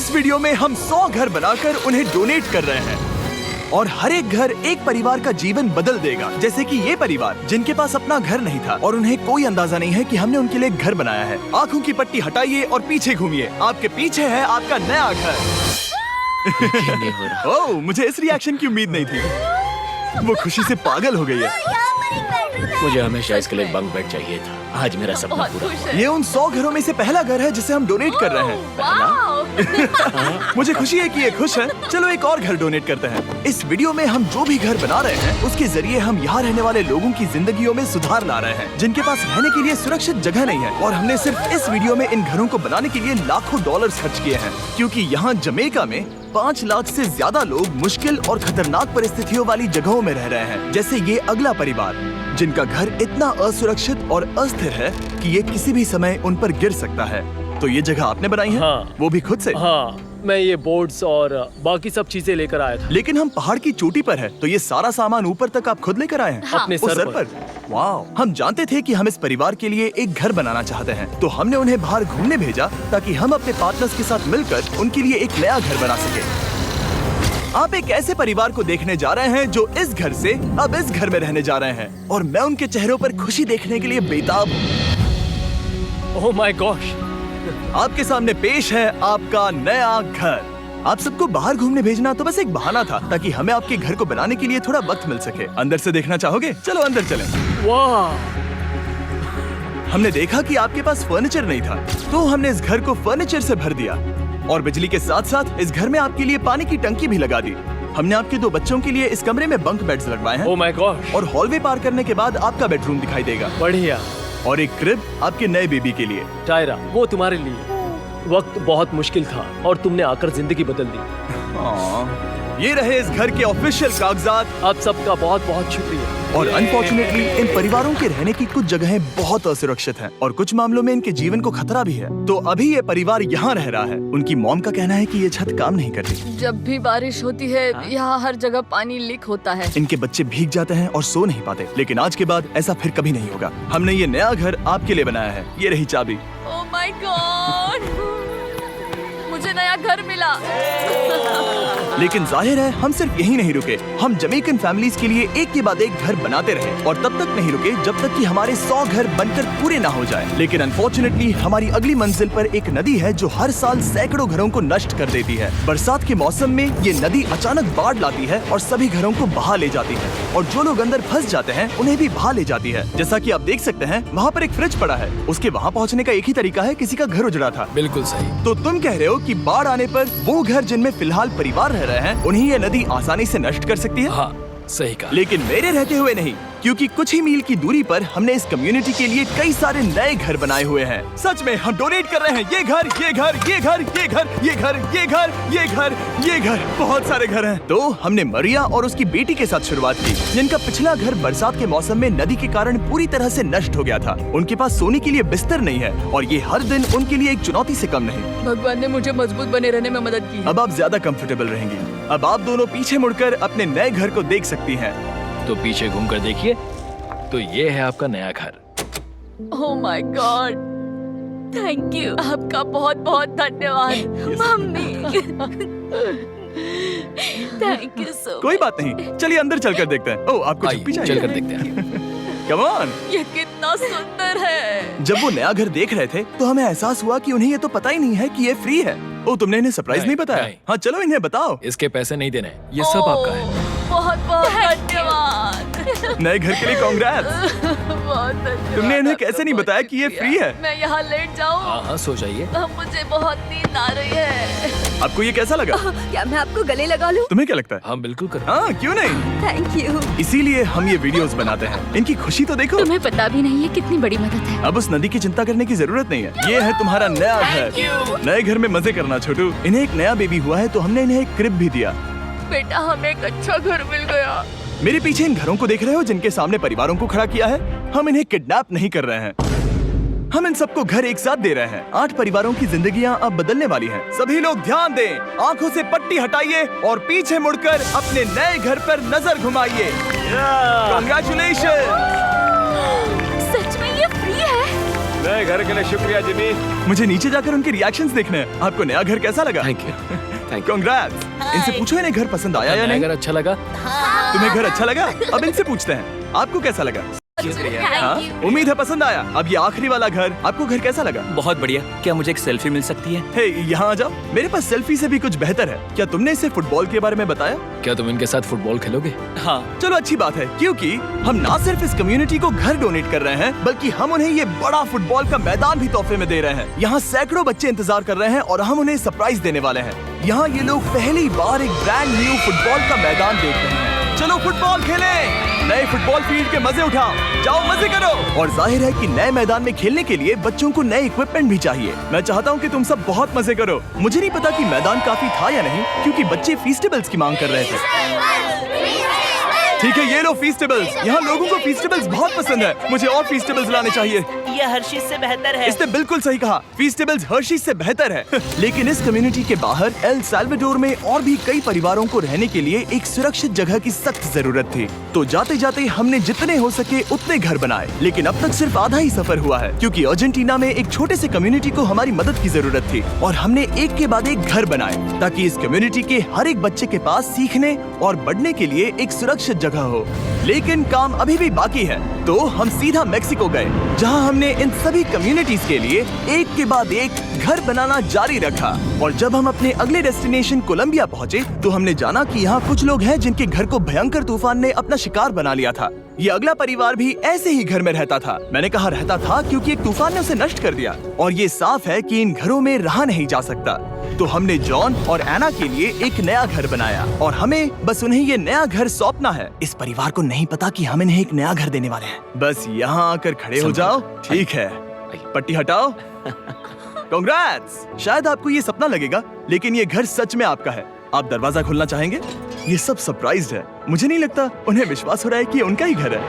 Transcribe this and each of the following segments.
इस वीडियो में हम 100 घर बनाकर उन्हें डोनेट कर रहे हैं और हर एक घर एक परिवार का जीवन बदल देगा। जैसे कि ये परिवार जिनके पास अपना घर नहीं था और उन्हें कोई अंदाजा नहीं है कि हमने उनके लिए घर बनाया है। आंखों की पट्टी हटाइए और पीछे घूमिए। आपके पीछे है आपका नया घर। नहीं हो रहा। ओह, मुझे इस रिएक्शन की उम्मीद नहीं थी। वो खुशी से पागल हो गई है। मुझे हमेशा इसके लिए बंक बेड चाहिए था। आज मेरा सपना पूरा हुआ। ये उन 100 घरों में से पहला घर है जिसे हम डोनेट कर रहे हैं। मुझे खुशी है कि ये खुश है। चलो एक और घर डोनेट करते हैं। इस वीडियो में हम जो भी घर बना रहे हैं उसके जरिए हम यहाँ रहने वाले लोगों की जिंदगियों में सुधार ला रहे हैं जिनके पास रहने के लिए सुरक्षित जगह नहीं है। और हमने सिर्फ इस वीडियो में इन घरों को बनाने के लिए लाखों डॉलर्स खर्च किए हैं, क्योंकि यहाँ जमैका में 5 लाख से ज्यादा लोग मुश्किल और खतरनाक परिस्थितियों वाली जगहों में रह रहे हैं। जैसे ये अगला परिवार जिनका घर इतना असुरक्षित और अस्थिर है कि ये किसी भी समय उन पर गिर सकता है। तो ये जगह आपने बनाई है? हाँ। वो भी खुद से? हाँ, मैं ये बोर्ड्स और बाकी सब चीजें लेकर आया था। लेकिन हम पहाड़ की चोटी पर है, तो ये सारा सामान ऊपर तक आप खुद लेकर आए हैं? अपने उस सर पर। वाह! हम जानते थे कि हम इस परिवार के लिए एक घर बनाना चाहते हैं, तो हमने उन्हें बाहर घूमने भेजा ताकि हम अपने पार्टनर्स के साथ मिलकर उनके लिए एक नया घर बना सके। आप एक ऐसे परिवार को देखने जा रहे हैं जो इस घर से अब इस घर में रहने जा रहे हैं, और मैं उनके चेहरों पर खुशी देखने के लिए बेताब हूँ। Oh my gosh! आपके सामने पेश है आपका नया घर। आप सबको बाहर घूमने भेजना तो बस एक बहाना था ताकि हमें आपके घर को बनाने के लिए थोड़ा वक्त मिल सके। अंदर से देखना चाहोगे? चलो अंदर चलें। वाह! हमने देखा कि आपके पास फर्नीचर नहीं था, तो हमने इस घर को फर्नीचर से भर दिया और बिजली के साथ साथ इस घर में आपके लिए पानी की टंकी भी लगा दी। हमने आपके 2 बच्चों के लिए इस कमरे में बंक बेड्स लगवाए हैं। Oh my gosh! और हॉलवे पार करने के बाद आपका बेडरूम दिखाई देगा बढ़िया। और एक क्रिब आपके नए बेबी के लिए। टायरा, वो तुम्हारे लिए। वक्त बहुत मुश्किल था और तुमने आकर जिंदगी बदल दी। ये रहे इस घर के ऑफिशियल कागजात। आप सबका बहुत बहुत शुक्रिया। और अनफॉर्चुनेटली इन परिवारों के रहने की कुछ जगहें बहुत असुरक्षित हैं और कुछ मामलों में इनके जीवन को खतरा भी है। तो अभी ये परिवार यहाँ रह रहा है। उनकी मॉम का कहना है कि ये छत काम नहीं करती। जब भी बारिश होती है यहाँ हर जगह पानी लीक होता है। इनके बच्चे भीग जाते हैं और सो नहीं पाते, लेकिन आज के बाद ऐसा फिर कभी नहीं होगा। हमने ये नया घर आपके लिए बनाया है। ये रही चाबी। Oh my God! मुझे नया घर मिला। लेकिन जाहिर है हम सिर्फ यही नहीं रुके। हम जमैकन फैमिलीज के लिए एक के बाद एक घर बनाते रहे और तब तक नहीं रुके जब तक कि हमारे 100 घर बनकर पूरे ना हो जाए। लेकिन अनफॉर्चुनेटली हमारी अगली मंजिल पर एक नदी है जो हर साल सैकड़ों घरों को नष्ट कर देती है। बरसात के मौसम में ये नदी अचानक बाढ़ लाती है और सभी घरों को बहा ले जाती है, और जो लोग अंदर फंस जाते हैं उन्हें भी बहा ले जाती है। जैसा कि आप देख सकते हैं वहाँ पर एक फ्रिज पड़ा है। उसके वहाँ पहुँचने का एक ही तरीका है, किसी का घर उजड़ा था। बिल्कुल सही। तो तुम कह रहे हो कि बाढ़ आने पर वो घर जिनमें फिलहाल परिवार रह रहे हैं उन्हें ये नदी आसानी से नष्ट कर सकती है? हाँ, सही कहा। लेकिन मेरे रहते हुए नहीं, क्योंकि कुछ ही मील की दूरी पर हमने इस कम्युनिटी के लिए कई सारे नए घर बनाए हुए हैं। सच में हम डोनेट कर रहे हैं ये घर, ये घर, ये घर, ये घर, ये घर, ये घर, ये घर, ये घर, बहुत सारे घर हैं। तो हमने मरिया और उसकी बेटी के साथ शुरुआत की, जिनका पिछला घर बरसात के मौसम में नदी के कारण पूरी तरह से नष्ट हो गया था। उनके पास सोने के लिए बिस्तर नहीं है और ये हर दिन उनके लिए एक चुनौती से कम नहीं। भगवान ने मुझे मजबूत बने रहने में मदद की। अब आप ज्यादा कंफर्टेबल रहेंगी। अब आप दोनों पीछे मुड़कर अपने नए घर को देख सकती हैं। तो पीछे घूमकर देखिए, तो ये है आपका नया घर। Oh my God! Thank you. आपका बहुत बहुत धन्यवाद मम्मी। Thank you so. कोई बात नहीं, चलिए अंदर चलकर देखते हैं। ओह, आपको आइए, चप्पी चाहिए? चलकर देखते हैं। Come on. ये कितना सुंदर है। जब वो नया घर देख रहे थे तो हमें एहसास हुआ कि उन्हें ये तो पता ही नहीं है कि ये फ्री है। ओ, तुमने इन्हें सरप्राइज नहीं बताया? नहीं। हाँ, चलो इन्हें बताओ। इसके पैसे नहीं देने, ये सब आपका है। बहुत बहुत धन्यवाद। नए घर के लिए कांग्रेट्स। बहुत धन्यवाद। तुमने इन्हें कैसे नहीं बताया कि ये फ्री है? मैं यहाँ लेट जाऊँ? हाँ हाँ, सो जाइए। मुझे बहुत नींद आ रही है। आपको ये कैसा लगा? क्या मैं आपको गले लगा लूं? तुम्हें क्या लगता है? हाँ बिल्कुल कर। हाँ, क्यों नहीं? Thank you. इसीलिए हम ये वीडियोस बनाते हैं। इनकी खुशी तो देखो। तुम्हें पता भी नहीं है कितनी बड़ी मदद है। अब उस नदी की चिंता करने की जरूरत नहीं है। ये है तुम्हारा नया घर। नए घर में मजे करना छोटू। इन्हें एक नया बेबी हुआ है तो हमने इन्हें एक क्रिब भी दिया। बेटा, हमें एक अच्छा घर मिल गया। मेरे पीछे इन घरों को देख रहे हो जिनके सामने परिवारों को खड़ा किया है? हम इन्हें किडनैप नहीं कर रहे हैं। हम इन सबको घर एक साथ दे रहे हैं। 8 परिवारों की जिंदगियां अब बदलने वाली हैं। सभी लोग ध्यान दें, आंखों से पट्टी हटाइए और पीछे मुड़कर अपने नए घर पर नजर घुमाइए। कांग्रेचुलेशन। सच में ये फ्री है? नए घर के लिए शुक्रिया जिमी। मुझे नीचे जाकर उनके रिएक्शंस देखने हैं। आपको नया घर कैसा लगा? Thank you thank you. Congrats. इनसे पूछो इन्हें घर पसंद आया या नहीं? अगर अच्छा लगा तुम्हें घर अच्छा लगा? अब इनसे पूछते हैं आपको कैसा लगा? हाँ? उम्मीद है पसंद आया। अब ये आखिरी वाला घर, आपको घर कैसा लगा? बहुत बढ़िया। क्या मुझे एक सेल्फी मिल सकती है? हे, यहाँ आ जाओ। मेरे पास सेल्फी से भी कुछ बेहतर है। क्या तुमने इसे फुटबॉल के बारे में बताया? क्या तुम इनके साथ फुटबॉल खेलोगे? हाँ। चलो अच्छी बात है, क्योंकि हम ना सिर्फ इस कम्युनिटी को घर डोनेट कर रहे हैं, बल्कि हम उन्हें ये बड़ा फुटबॉल का मैदान भी तोहफे में दे रहे हैं। यहाँ सैकड़ों बच्चे इंतजार कर रहे हैं और हम उन्हें सरप्राइज देने वाले हैं। यहाँ ये लोग पहली बार एक ब्रांड न्यू फुटबॉल का मैदान देख रहे हैं। चलो फुटबॉल खेलें। नए फुटबॉल फील्ड के मजे उठाओ, जाओ मजे करो। और जाहिर है कि नए मैदान में खेलने के लिए बच्चों को नए इक्विपमेंट भी चाहिए। मैं चाहता हूँ कि तुम सब बहुत मजे करो। मुझे नहीं पता कि मैदान काफी था या नहीं, क्योंकि बच्चे फीस्टेबल्स की मांग कर रहे थे। ठीक है, ये लो फीस्टेबल्स। यहाँ लोगों को फीस्टेबल्स बहुत पसंद है। मुझे और फीस्टेबल्स लाने चाहिए। ये हर्शीज से बेहतर है। इसने बिल्कुल सही कहा, फीस्टेबल्स हर्शीज से बेहतर है। लेकिन इस कम्युनिटी के बाहर एल साल्वाडोर में और भी कई परिवारों को रहने के लिए एक सुरक्षित जगह की सख्त जरूरत थी। तो जाते जाते हमने जितने हो सके उतने घर बनाए, लेकिन अब तक सिर्फ आधा ही सफर हुआ है, क्योंकि अर्जेंटीना में एक छोटे से कम्युनिटी को हमारी मदद की जरूरत थी और हमने एक के बाद एक घर बनाए ताकि इस कम्युनिटी के हर एक बच्चे के पास सीखने और बढ़ने के लिए एक सुरक्षित जगह हो। लेकिन काम अभी भी बाकी है, तो हम सीधा मेक्सिको गए, जहां हमने इन सभी कम्युनिटीज के लिए एक के बाद एक घर बनाना जारी रखा। और जब हम अपने अगले डेस्टिनेशन कोलंबिया पहुंचे, तो हमने जाना कि यहाँ कुछ लोग हैं जिनके घर को भयंकर तूफान ने अपना शिकार बना लिया था। ये अगला परिवार भी ऐसे ही घर में रहता था। मैंने कहा रहता था क्योंकि एक तूफान ने उसे नष्ट कर दिया और ये साफ है कि इन घरों में रहा नहीं जा सकता। तो हमने जॉन और एना के लिए एक नया घर बनाया और हमें बस उन्हें ये नया घर सौंपना है। इस परिवार को नहीं पता कि हम इन्हें एक नया घर देने वाले हैं। बस यहाँ आकर खड़े हो जाओ। ठीक है, पट्टी हटाओ। कांग्रेट्स। शायद आपको ये सपना लगेगा, लेकिन ये घर सच में आपका है। आप दरवाजा खोलना चाहेंगे? ये सब सरप्राइज्ड है। मुझे नहीं लगता उन्हें विश्वास हो रहा है कि ये उनका ही घर है।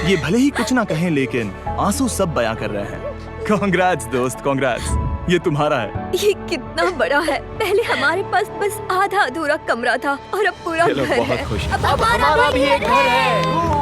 ये भले ही कुछ ना कहें, लेकिन आंसू सब बयां कर रहे हैं। कांग्रेट्स दोस्त, कांग्रेट्स। ये तुम्हारा है। ये कितना बड़ा है। पहले हमारे पास बस आधा अधूरा कमरा था और अब पूरा घर है। बहुत खुश। अब हमारा भी एक घर है।